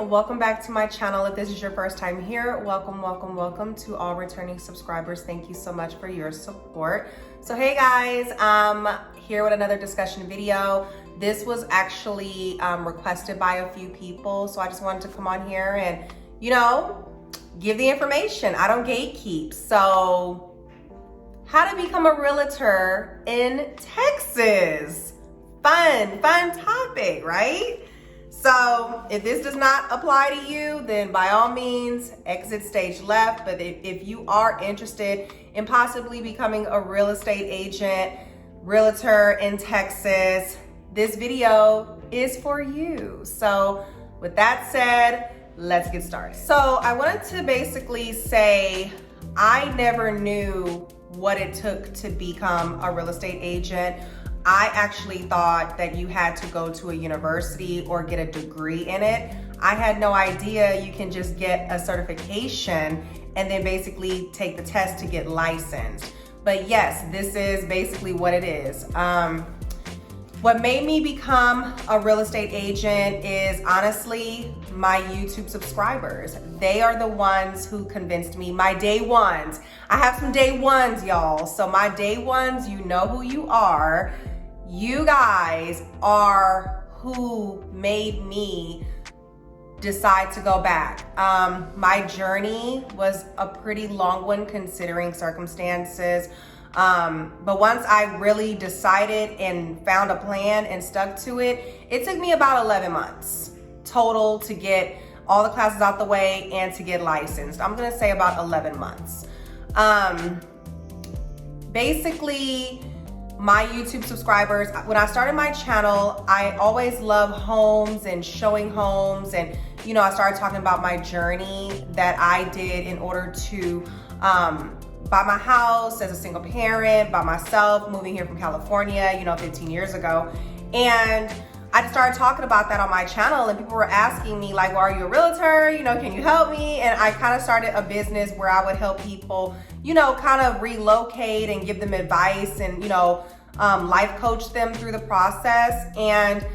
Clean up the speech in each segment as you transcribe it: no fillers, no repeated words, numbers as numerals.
welcome back to my channel. If this is your first time here, welcome to all returning subscribers. Thank you so much for your support. So hey guys, here with another discussion video. This was actually requested by a few people, so I just wanted to come on here and, give the information. I don't gatekeep. So how to become a realtor in Texas. Fun topic, right? So if this does not apply to you, then by all means, exit stage left. But if you are interested in possibly becoming a real estate agent, realtor in Texas, this video is for you. So with that said, let's get started. So I wanted to basically say, I never knew what it took to become a real estate agent. I actually thought that you had to go to a university or get a degree in it. I had no idea you can just get a certification and then basically take the test to get licensed. But yes, this is basically what it is. What made me become a real estate agent is honestly my YouTube subscribers. They are the ones who convinced me, my day ones. I have some day ones, y'all. So my day ones, you know who you are. You guys are who made me decide to go back. My journey was a pretty long one considering circumstances. But once I really decided and found a plan and stuck to it, it took me about 11 months total to get all the classes out the way and to get licensed. I'm gonna say about 11 months. Basically, my YouTube subscribers, when I started my channel, I always loved homes and showing homes, and I started talking about my journey that I did in order to buy my house as a single parent, by myself, moving here from California, 15 years ago. And I just started talking about that on my channel, and people were asking me like, well, are you a realtor? Can you help me? And I kind of started a business where I would help people, kind of relocate and give them advice and, life coach them through the process. And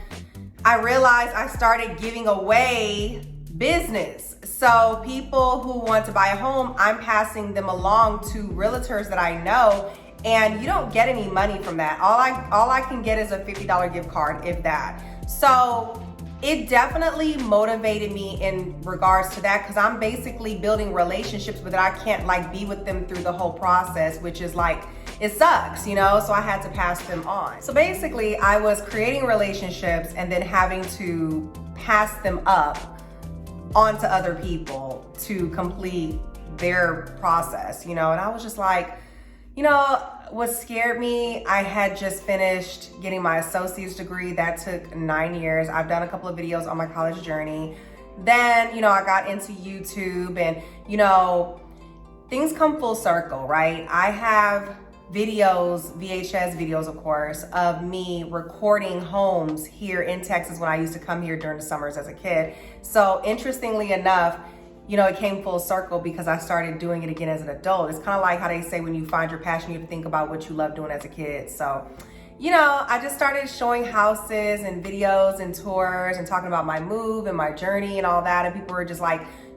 I realized I started giving away business. So people who want to buy a home, I'm passing them along to realtors that I know, and you don't get any money from that. All I can get is a $50 gift card, if that. So it definitely motivated me in regards to that, because I'm basically building relationships, but I can't be with them through the whole process, which is it sucks, so I had to pass them on. So basically I was creating relationships and then having to pass them up onto other people to complete their process, and I was just like, what scared me, I had just finished getting my associate's degree. That took 9 years. I've done a couple of videos on my college journey. Then, I got into YouTube, and, things come full circle, right? I have videos, VHS videos, of course, of me recording homes here in Texas when I used to come here during the summers as a kid. So interestingly enough, it came full circle because I started doing it again as an adult. It's kind of like how they say when you find your passion, you have to think about what you love doing as a kid. So, I just started showing houses and videos and tours and talking about my move and my journey and all that. And people were just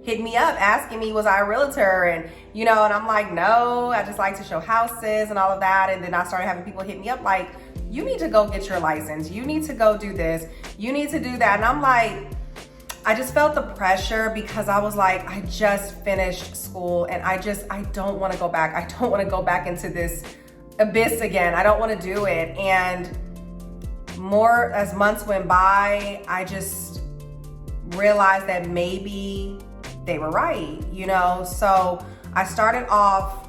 hitting me up, asking me, was I a realtor? And, and I'm like, no, I just like to show houses and all of that. And then I started having people hit me up you need to go get your license. You need to go do this. You need to do that. And I'm like, I just felt the pressure because I was like, I just finished school and I don't want to go back. I don't want to go back into this abyss again. I don't want to do it. And more as months went by, I just realized that maybe they were right, So I started off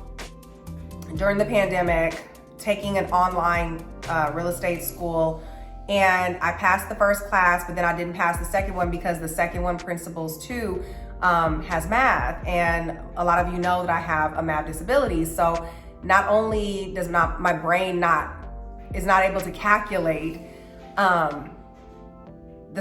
during the pandemic taking an online real estate school. And I passed the first class, but then I didn't pass the second one because the second one, Principles 2, has math. And a lot of you know that I have a math disability. So not only does my brain is not able to calculate the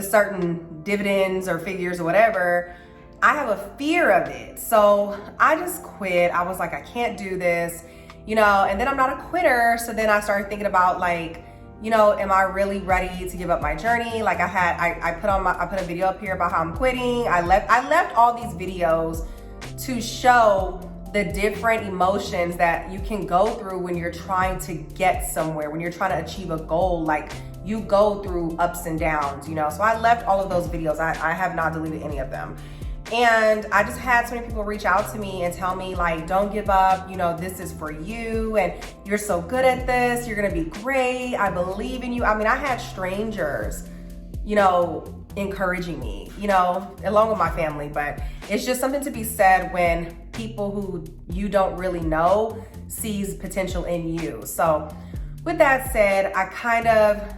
certain dividends or figures or whatever, I have a fear of it. So I just quit. I was like, I can't do this, and then I'm not a quitter. So then I started thinking about you know, am I really ready to give up my journey? Like I put a video up here about how I'm quitting. I left all these videos to show the different emotions that you can go through when you're trying to get somewhere, when you're trying to achieve a goal. Like, you go through ups and downs, you know? So I left all of those videos. I have not deleted any of them. And I just had so many people reach out to me and tell me, like, don't give up, you know, this is for you, and you're so good at this, you're gonna be great, I believe in you. I mean, I had strangers, you know, encouraging me, you know, along with my family. But it's just something to be said when people who you don't really know sees potential in you. So with that said, I kind of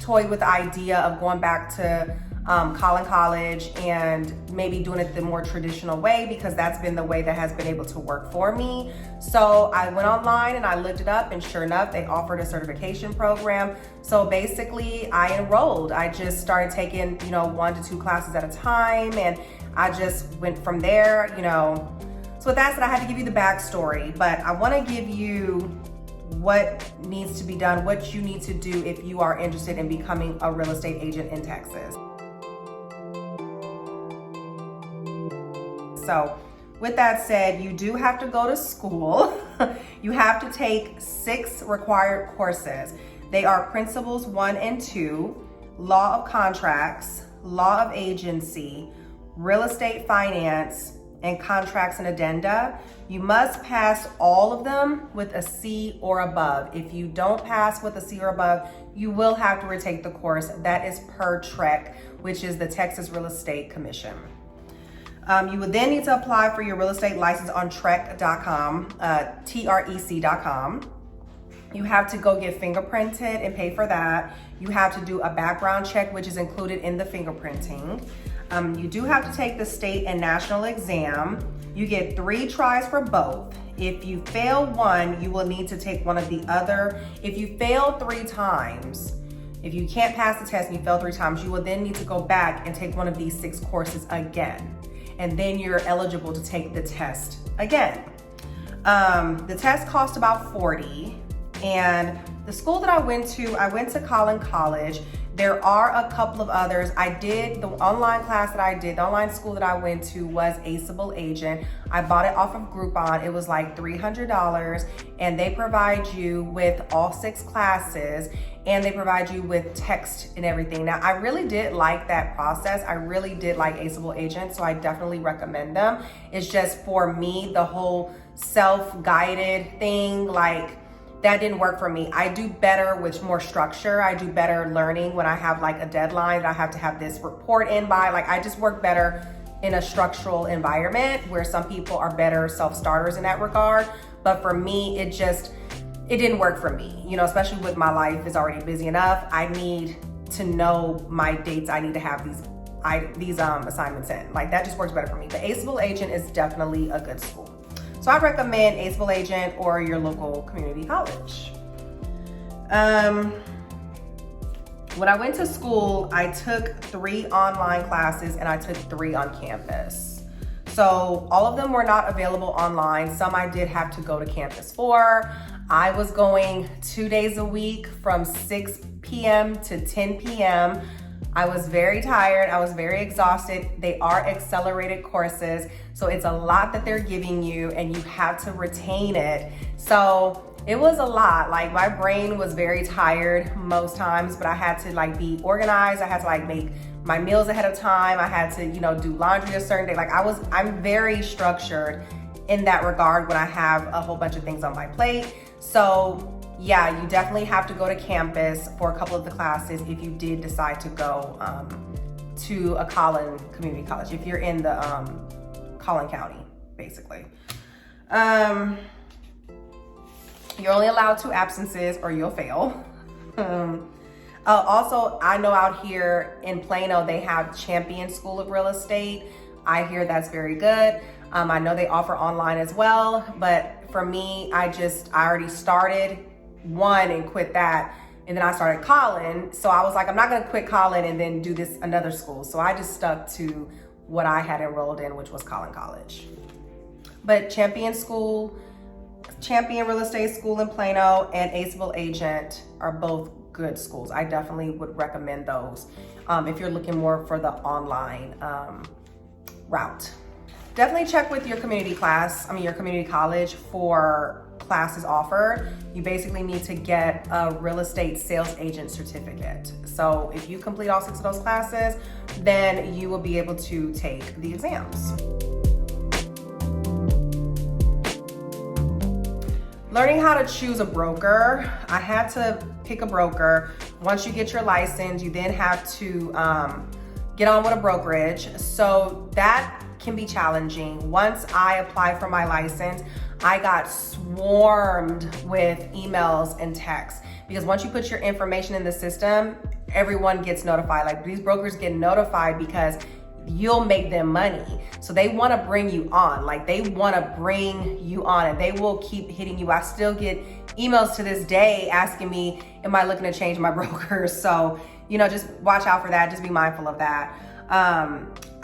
toyed with the idea of going back to college and maybe doing it the more traditional way, because that's been the way that has been able to work for me. So I went online and I looked it up, and sure enough, they offered a certification program. So basically I enrolled. I just started taking, you know, 1 to 2 classes at a time, and I just went from there, you know. So with that said, I had to give you the backstory, but I want to give you what needs to be done, what you need to do if you are interested in becoming a real estate agent in Texas. So with that said, you do have to go to school. You have to take 6 required courses. They are Principles 1 and 2, Law of Contracts, Law of Agency, Real Estate Finance, and Contracts and Addenda. You must pass all of them with a C or above. If you don't pass with a C or above, you will have to retake the course. That is per Trec, which is the Texas Real Estate Commission. You would then need to apply for your real estate license on Trec.com, TREC.com. You have to go get fingerprinted and pay for that. You have to do a background check, which is included in the fingerprinting. You do have to take the state and national exam. You get 3 tries for both. If you fail one, you will need to take one of the other. If you fail 3 times, if you can't pass the test and you fail 3 times, you will then need to go back and take one of these 6 courses again. And then you're eligible to take the test again. The test cost about $40. And the school that I went to College. There are a couple of others. The online class that I did, the online school that I went to was Aceable Agent. I bought it off of Groupon. It was like $300, and they provide you with all 6 classes, and they provide you with text and everything. Now, I really did like that process. I really did like Aceable Agent, so I definitely recommend them. It's just, for me, the whole self-guided thing, like, that didn't work for me. I do better with more structure. I do better learning when I have like a deadline that I have to have this report in by. Like, I just work better in a structural environment, where some people are better self-starters in that regard. But for me, it didn't work for me. You know, especially with my life is already busy enough. I need to know my dates. I need to have these assignments in. Like, that just works better for me. But Aceable Agent is definitely a good school. So I recommend Aceable Agent or your local community college. When I went to school, I took 3 online classes and I took 3 on campus. So all of them were not available online. Some I did have to go to campus for. I was going 2 days a week from 6 p.m. to 10 p.m. I was very tired. I was very exhausted. They are accelerated courses, so it's a lot that they're giving you, and you have to retain it. So it was a lot. Like, my brain was very tired most times, but I had to like be organized. I had to like make my meals ahead of time. I had to, you know, do laundry a certain day. Like, I'm very structured in that regard when I have a whole bunch of things on my plate. So yeah, you definitely have to go to campus for a couple of the classes if you did decide to go to a Collin community college, if you're in the Collin County, basically. You're only allowed 2 absences or you'll fail. Also, I know out here in Plano, they have Champion School of Real Estate. I hear that's very good. I know they offer online as well, but for me, I already started one and quit that, and then I started Collin. So I was like, I'm not gonna quit Collin and then do this another school. So I just stuck to what I had enrolled in, which was Collin College. But Champion School Champion Real Estate School in Plano and Aceable Agent are both good schools. I definitely would recommend those if you're looking more for the online route. Definitely check with your community college for classes offered. You basically need to get a real estate sales agent certificate. So if you complete all 6 of those classes, then you will be able to take the exams. Learning how to choose a broker. I had to pick a broker. Once you get your license, you then have to get on with a brokerage. So that can be challenging. Once I applied for my license, I got swarmed with emails and texts because once you put your information in the system, everyone gets notified. Like these brokers get notified because you'll make them money. So they want to bring you on. Like they want to bring you on and they will keep hitting you. I still get emails to this day asking me, am I looking to change my broker? So, just watch out for that. Just be mindful of that.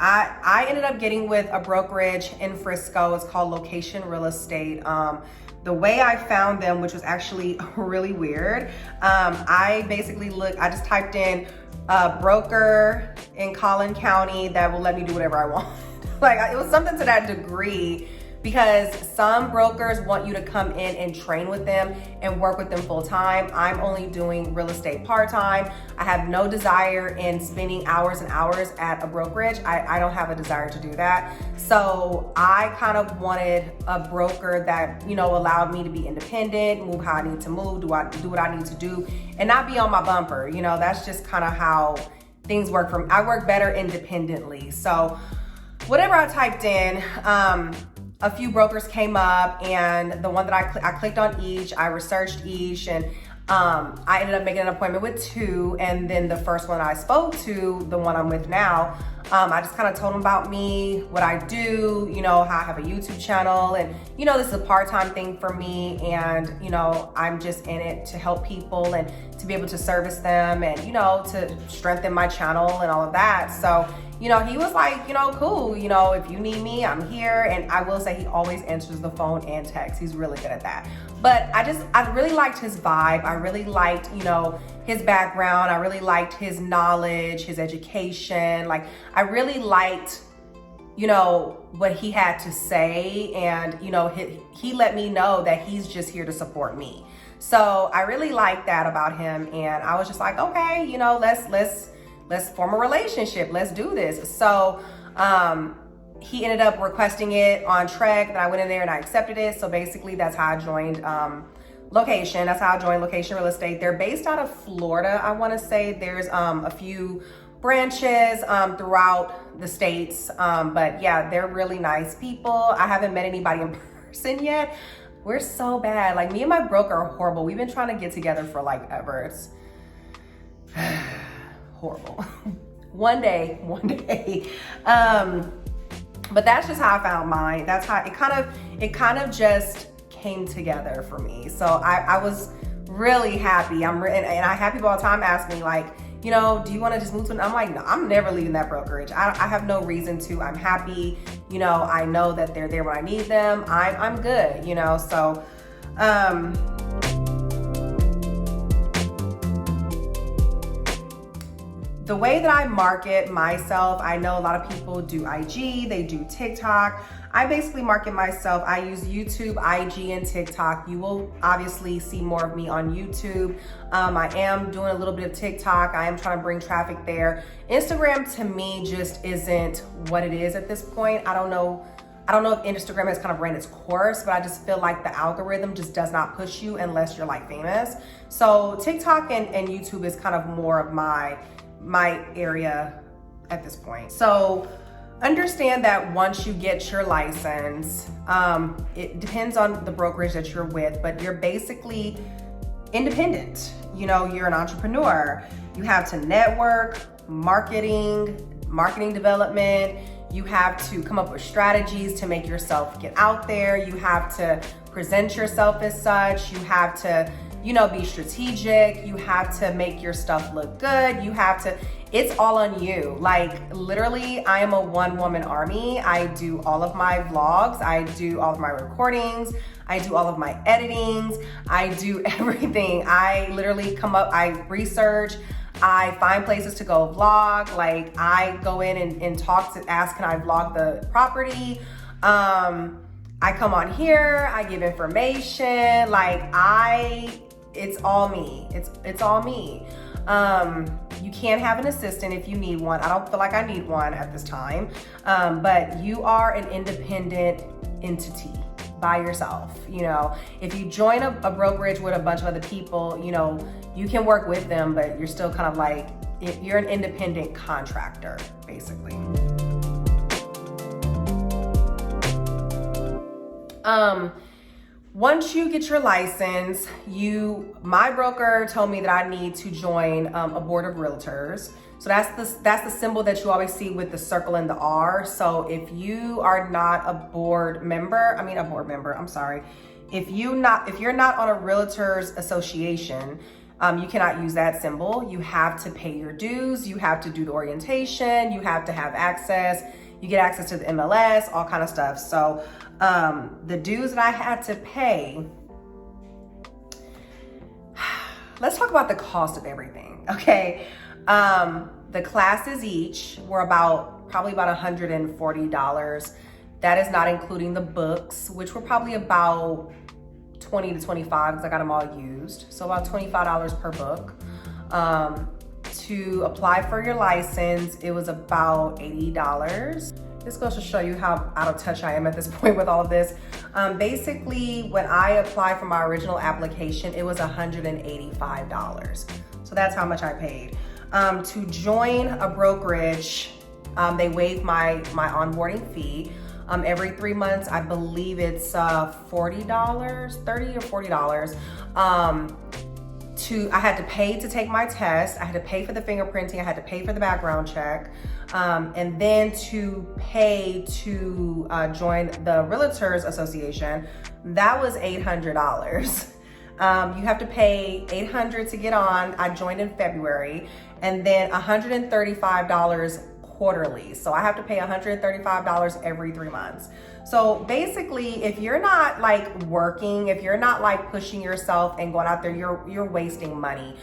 I ended up getting with a brokerage in Frisco. It's called Location Real Estate. The way I found them, which was actually really weird, I just typed in broker in Collin County that will let me do whatever I want. Like it was something to that degree, because some brokers want you to come in and train with them and work with them full time. I'm only doing real estate part time. I have no desire in spending hours and hours at a brokerage. I don't have a desire to do that. So I kind of wanted a broker that, allowed me to be independent, move how I need to move, do what I need to do, and not be on my bumper. That's just kind of how things work for me. I work better independently. So whatever I typed in, a few brokers came up, and the one that I clicked on each, I researched each, and I ended up making an appointment with 2. And then the first one I spoke to, the one I'm with now, I just kind of told them about me, what I do, how I have a YouTube channel, and this is a part-time thing for me, and I'm just in it to help people and to be able to service them and to strengthen my channel and all of that. So he was like, cool, if you need me, I'm here. And I will say he always answers the phone and text. He's really good at that. But I really liked his vibe. I really liked, his background. I really liked his knowledge, his education. Like I really liked, what he had to say. And, he let me know that he's just here to support me. So I really liked that about him. And I was just like, okay, let's form a relationship. Let's do this. So he ended up requesting it on Trec, that I went in there and I accepted it. So basically that's how I joined Location. That's how I joined Location Real Estate. They're based out of Florida, I want to say. There's a few branches throughout the states. But yeah, they're really nice people. I haven't met anybody in person yet. We're so bad. Like me and my broker are horrible. We've been trying to get together for like ever. It's horrible. One day. But that's just how I found mine. That's how it kind of just came together for me. So I was really happy. And I have people all the time ask me like, do you want to just move to? I'm like, no, I'm never leaving that brokerage. I have no reason to. I'm happy. I know that they're there when I need them. I'm good. So. The way that I market myself, I know a lot of people do IG, they do TikTok. I basically market myself. I use YouTube, IG, and TikTok. You will obviously see more of me on YouTube. I am doing a little bit of TikTok. I am trying to bring traffic there. Instagram to me just isn't what it is at this point. I don't know if Instagram has kind of ran its course, but I just feel like the algorithm just does not push you unless you're like famous. So TikTok and YouTube is kind of more of my area at this point. So understand that once you get your license, it depends on the brokerage that you're with, but you're basically independent. You're an entrepreneur. You have to network, marketing development. You have to come up with strategies to make yourself get out there. You have to present yourself as such. You have to you know, be strategic. You have to make your stuff look good. You have to, it's all on you. Like literally, I am a one-woman army. I do all of my vlogs. I do all of my recordings. I do all of my editings. I do everything. I literally come up, I research, I find places to go vlog. Like I go in and talk to, ask, can I vlog the property? I come on here, I give information. Like it's all me. It's all me. You can have an assistant if you need one. I don't feel like I need one at this time. But you are an independent entity by yourself. You know, if you join a brokerage with a bunch of other people, you know, you can work with them, but you're still kind of like, you're an independent contractor, basically. Once you get your license, my broker told me that I need to join a board of realtors. So that's the symbol that you always see with the circle and the R. So if you are not a board member, I'm sorry. If you're not on a realtors association, you cannot use that symbol. You have to pay your dues. You have to do the orientation. You have to have access. You get access to the MLS, all kind of stuff. So the dues that I had to pay, let's talk about the cost of everything, okay? The classes each were probably about $140. That is not including the books, which were probably about $20 to $25 because I got them all used. So about $25 per book. To apply for your license, it was about $80. This goes to show you how out of touch I am at this point with all of this. Basically, when I applied for my original application, it was $185. So that's how much I paid. To join a brokerage, they waive my onboarding fee. Every 3 months, I believe it's $40, $30 or $40. I had to pay to take my test. I had to pay for the fingerprinting. I had to pay for the background check. And then to pay to join the Realtors Association, that was $800. You have to pay $800 to get on. I joined in February, and then $135 quarterly. So I have to pay $135 every 3 months. So basically, if you're not like working, if you're not like pushing yourself and going out there, you're wasting money.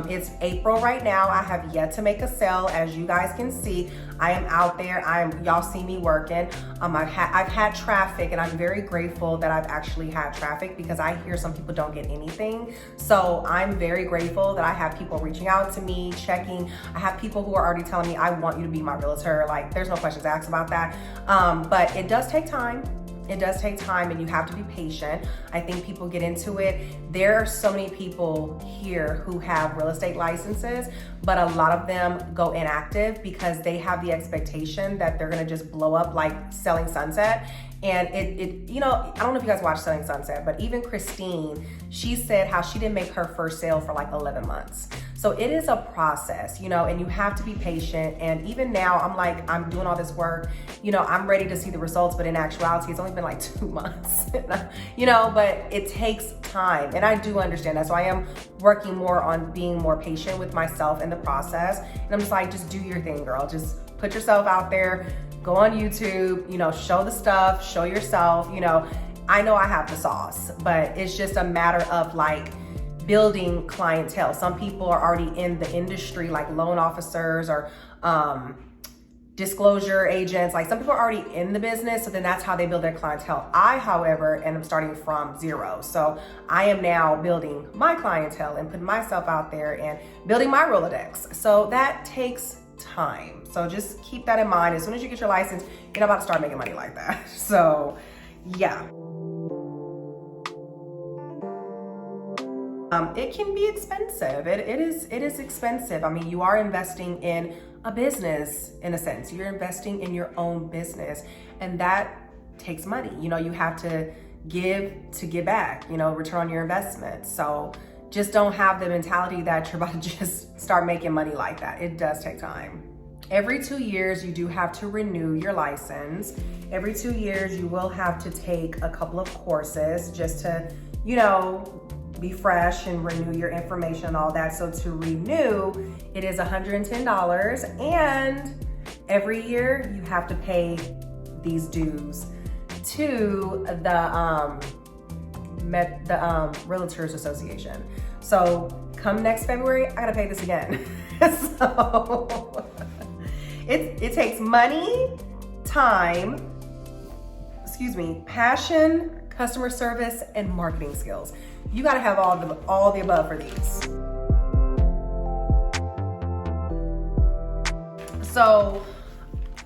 It's April right now. I have yet to make a sale. As you guys can see, I am out there. Y'all see me working. I've had traffic, and I'm very grateful that I've actually had traffic because I hear some people don't get anything. So I'm very grateful that I have people reaching out to me, checking. I have people who are already telling me, I want you to be my realtor. Like, there's no questions asked about that. But it does take time. It does take time, and you have to be patient. I think people get into it. There are so many people here who have real estate licenses, but a lot of them go inactive because they have the expectation that they're gonna just blow up like Selling Sunset. And you know, I don't know if you guys watch Selling Sunset, but even Christine, she said how she didn't make her first sale for like 11 months. So it is a process, you know, and you have to be patient. And even now, I'm doing all this work, you know, I'm ready to see the results, but in actuality, it's only been like 2 months, you know, but it takes time. And I do understand that. So I am working more on being more patient with myself in the process. And I'm just like, just do your thing, girl. Just put yourself out there, go on YouTube, you know, show the stuff, show yourself, you know. I know I have the sauce, but it's just a matter of like building clientele. Some people are already in the industry, like loan officers or disclosure agents. Like some people are already in the business, so then that's how they build their clientele. I, however, am starting from zero. So I am now building my clientele and putting myself out there and building my Rolodex. So that takes time. So just keep that in mind. As soon as you get your license, you're not about to start making money like that. So yeah. It can be expensive. It is expensive. I mean, you are investing in a business in a sense. You're investing in your own business, and that takes money. You know, you have to give back, you know, return on your investment. So just don't have the mentality that you're about to just start making money like that. It does take time. Every 2 years, you do have to renew your license. Every 2 years, you will have to take a couple of courses just to, you know, be fresh and renew your information and all that. So to renew, it is $110, and every year you have to pay these dues to the Realtors Association. So come next February, I gotta pay this again. So it takes money, time, passion, customer service, and marketing skills. You gotta have all the above for these. So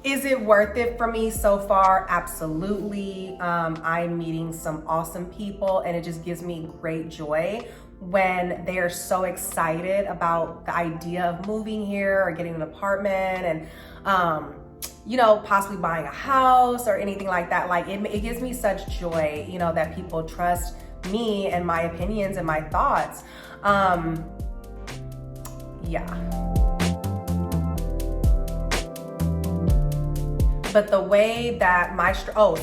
is it worth it for me so far? Absolutely. I'm meeting some awesome people, and it just gives me great joy when they are so excited about the idea of moving here or getting an apartment and possibly buying a house or anything like that. Like it gives me such joy, that people trust me and my opinions and my thoughts. But the way that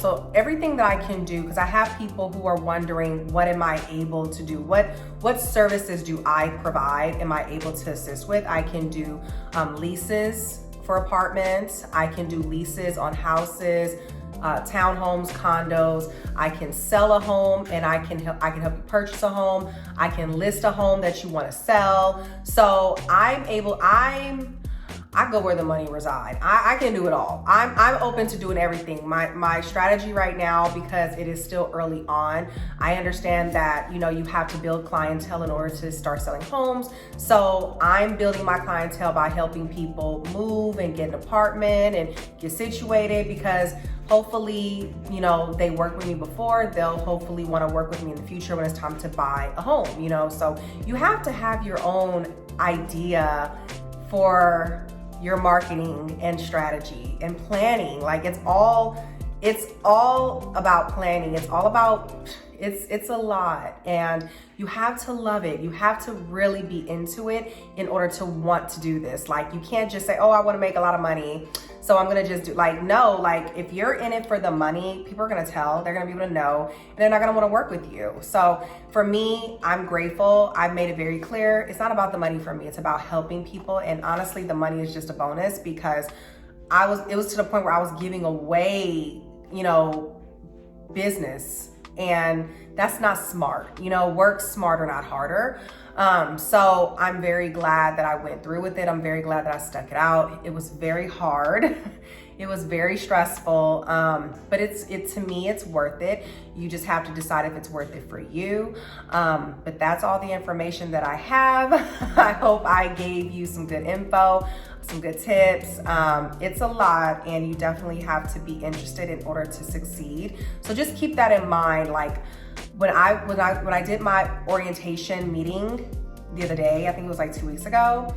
so everything that I can do, because I have people who are wondering, what am I able to do? What services do I provide? Am I able to assist with? I can do leases for apartments. I can do leases on houses, townhomes, condos. I can sell a home, and I can help you purchase a home. I can list a home that you want to sell. So I go where the money resides. I can do it all. I'm open to doing everything. My strategy right now, because it is still early on, I understand that you have to build clientele in order to start selling homes. So I'm building my clientele by helping people move and get an apartment and get situated, because hopefully, they worked with me before. They'll hopefully want to work with me in the future when it's time to buy a home, So you have to have your own idea for your marketing and strategy and planning. Like it's all about planning. It's all about, it's a lot, and you have to love it. You have to really be into it in order to want to do this. Like you can't just say, oh, I want to make a lot of money, so I'm gonna just do, no, if you're in it for the money, people are gonna tell, they're gonna be able to know, and they're not gonna wanna work with you. So for me, I'm grateful. I've made it very clear, it's not about the money for me, it's about helping people. And honestly, the money is just a bonus, because it was to the point where I was giving away, business, and that's not smart. Work smarter, not harder. So I'm very glad that I went through with it. I'm very glad that I stuck it out. It was very hard. It was very stressful. But to me, it's worth it. You just have to decide if it's worth it for you. But that's all the information that I have. I hope I gave you some good info, some good tips. It's a lot, and you definitely have to be interested in order to succeed. So just keep that in mind. Like when I did my orientation meeting the other day, I think it was like 2 weeks ago,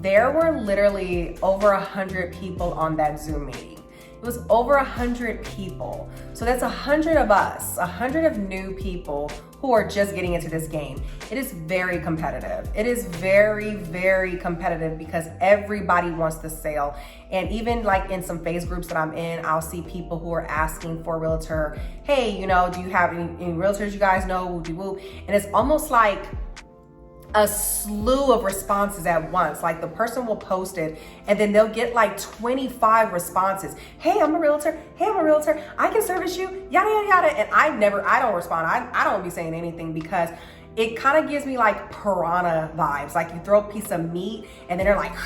there were literally over 100 people on that Zoom meeting. It was over 100 people. So that's 100 of us, 100 of new people who are just getting into this game. It is very competitive. It is very, very competitive, because everybody wants the sale. And even like in some phase groups that I'm in, I'll see people who are asking for a realtor, hey, do you have any realtors you guys know, woo-de-woo? And it's almost like a slew of responses at once. Like the person will post it, and then they'll get like 25 responses. Hey, I'm a realtor. Hey, I'm a realtor. I can service you. Yada, yada, yada. And I don't respond. I don't be saying anything, because it kind of gives me like piranha vibes. Like you throw a piece of meat and then they're like,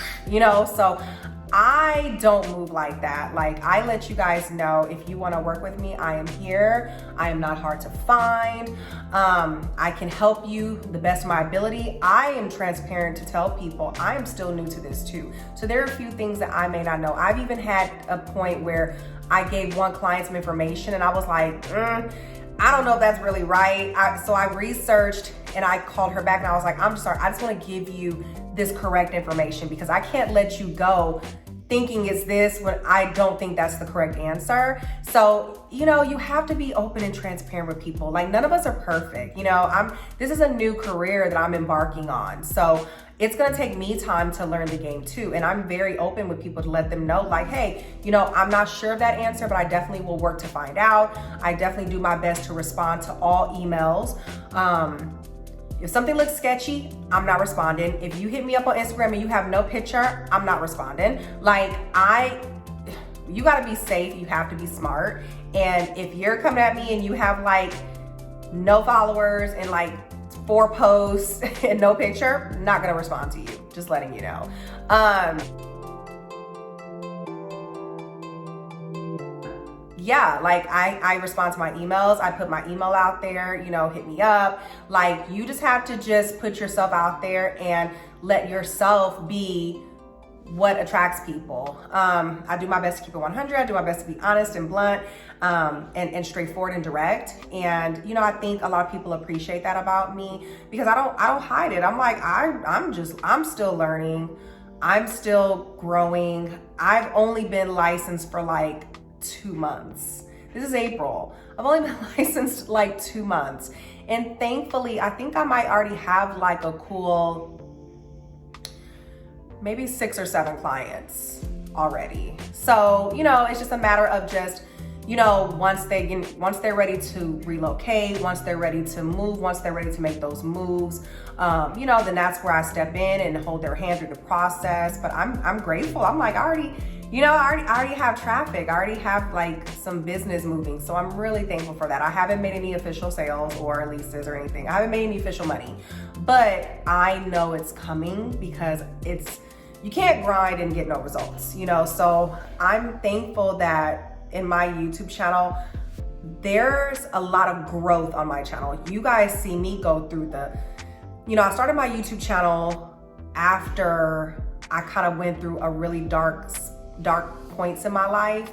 so I don't move like that. Like I let you guys know, if you want to work with me, I am here. I am not hard to find. I can help you the best of my ability. I am transparent to tell people I am still new to this too. So there are a few things that I may not know. I've even had a point where I gave one client some information and I was like, I don't know if that's really right. So I researched and I called her back and I was like, I'm sorry, I just want to give you this correct information, because I can't let you go thinking it's this when I don't think that's the correct answer. So, you have to be open and transparent with people. Like none of us are perfect. This is a new career that I'm embarking on. So it's gonna take me time to learn the game too. And I'm very open with people to let them know, like, hey, I'm not sure of that answer, but I definitely will work to find out. I definitely do my best to respond to all emails. If something looks sketchy, I'm not responding. If you hit me up on Instagram and you have no picture, I'm not responding. Like, you gotta be safe, you have to be smart. And if you're coming at me and you have like no followers and like 4 posts and no picture, I'm not gonna respond to you, just letting you know. Yeah, like I respond to my emails. I put my email out there, you know, hit me up. Like, you just have to just put yourself out there and let yourself be what attracts people. I do my best to keep it 100. I do my best to be honest and blunt, and straightforward and direct. And, you know, I think a lot of people appreciate that about me because I don't hide it. I'm like, I'm still learning. I'm still growing. I've only been licensed for like 2 months. This is April. I've only been licensed like 2 months. And thankfully, I think I might already have like a cool, maybe 6 or 7 clients already. So, you know, it's just a matter of just, you know, once they're ready to relocate, once they're ready to move, once they're ready to make those moves, you know, then that's where I step in and hold their hand through the process. But I'm grateful. I'm like, I already have traffic. I already have like some business moving. So I'm really thankful for that. I haven't made any official sales or leases or anything. I haven't made any official money, but I know it's coming because you can't grind and get no results, you know? So I'm thankful that in my YouTube channel, there's a lot of growth on my channel. You guys see me go through you know, I started my YouTube channel after I kind of went through a really dark points in my life.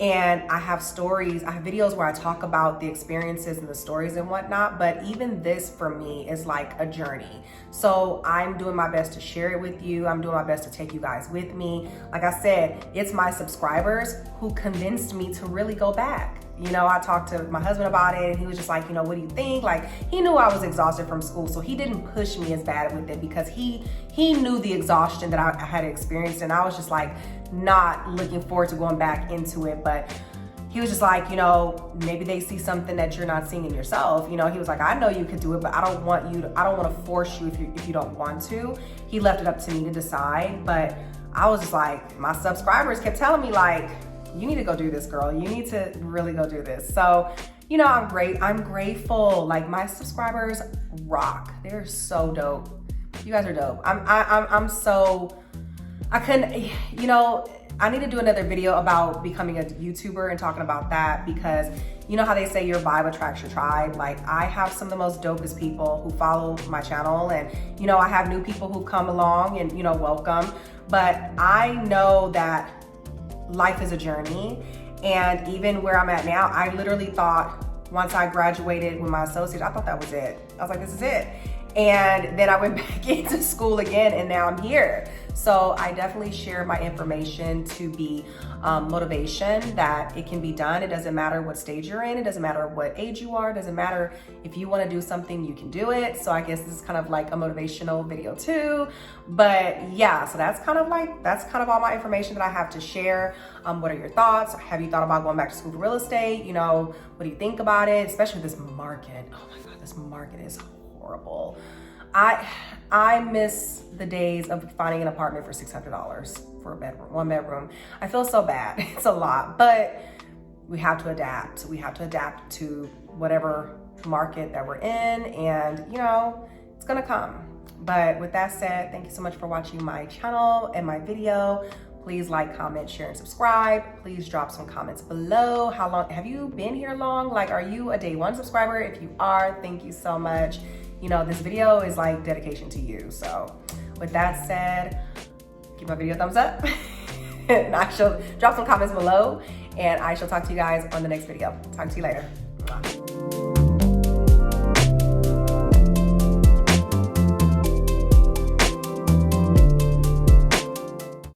And I have stories, I have videos where I talk about the experiences and the stories and whatnot, but even this for me is like a journey. So I'm doing my best to share it with you. I'm doing my best to take you guys with me. Like I said, it's my subscribers who convinced me to really go back. You know, I talked to my husband about it and he was just like, you know, what do you think? Like, he knew I was exhausted from school, so he didn't push me as bad with it because he knew the exhaustion that I had experienced, and I was just like not looking forward to going back into it. But he was just like, you know, maybe they see something that you're not seeing in yourself. You know, he was like, I know you could do it, but I don't want to force you if you don't want to. He left it up to me to decide. But I was just like, my subscribers kept telling me like, you need to go do this, girl. You need to really go do this. So, you know, I'm grateful. Like, my subscribers rock. They're so dope. You guys are dope. I couldn't, you know, I need to do another video about becoming a YouTuber and talking about that, because you know how they say your vibe attracts your tribe? Like, I have some of the most dopest people who follow my channel, and you know, I have new people who come along and, you know, welcome. But I know that life is a journey, and even where I'm at now, I literally thought once I graduated with my associate, I thought that was it. I was like, this is it. And then I went back into school again, and now I'm here. So I definitely share my information to be motivation that it can be done. It doesn't matter what stage you're in. It doesn't matter what age you are. It doesn't matter if you want to do something, you can do it. So I guess this is kind of like a motivational video too. But yeah, so that's kind of all my information that I have to share. What are your thoughts? Have you thought about going back to school for real estate? You know, what do you think about it? Especially this market. Oh my God, this market is horrible. I miss the days of finding an apartment for $600 for one bedroom. I feel so bad. It's a lot, but we have to adapt. We have to adapt to whatever market that we're in, and you know, it's gonna come. But with that said, thank you so much for watching my channel and my video. Please like, comment, share, and subscribe. Please drop some comments below. How long have you been here long? Like, are you a day 1 subscriber? If you are, thank you so much. You know, this video is like dedication to you. So with that said, give my video a thumbs up and I shall drop some comments below, and I shall talk to you guys on the next video. Talk to you later. Bye.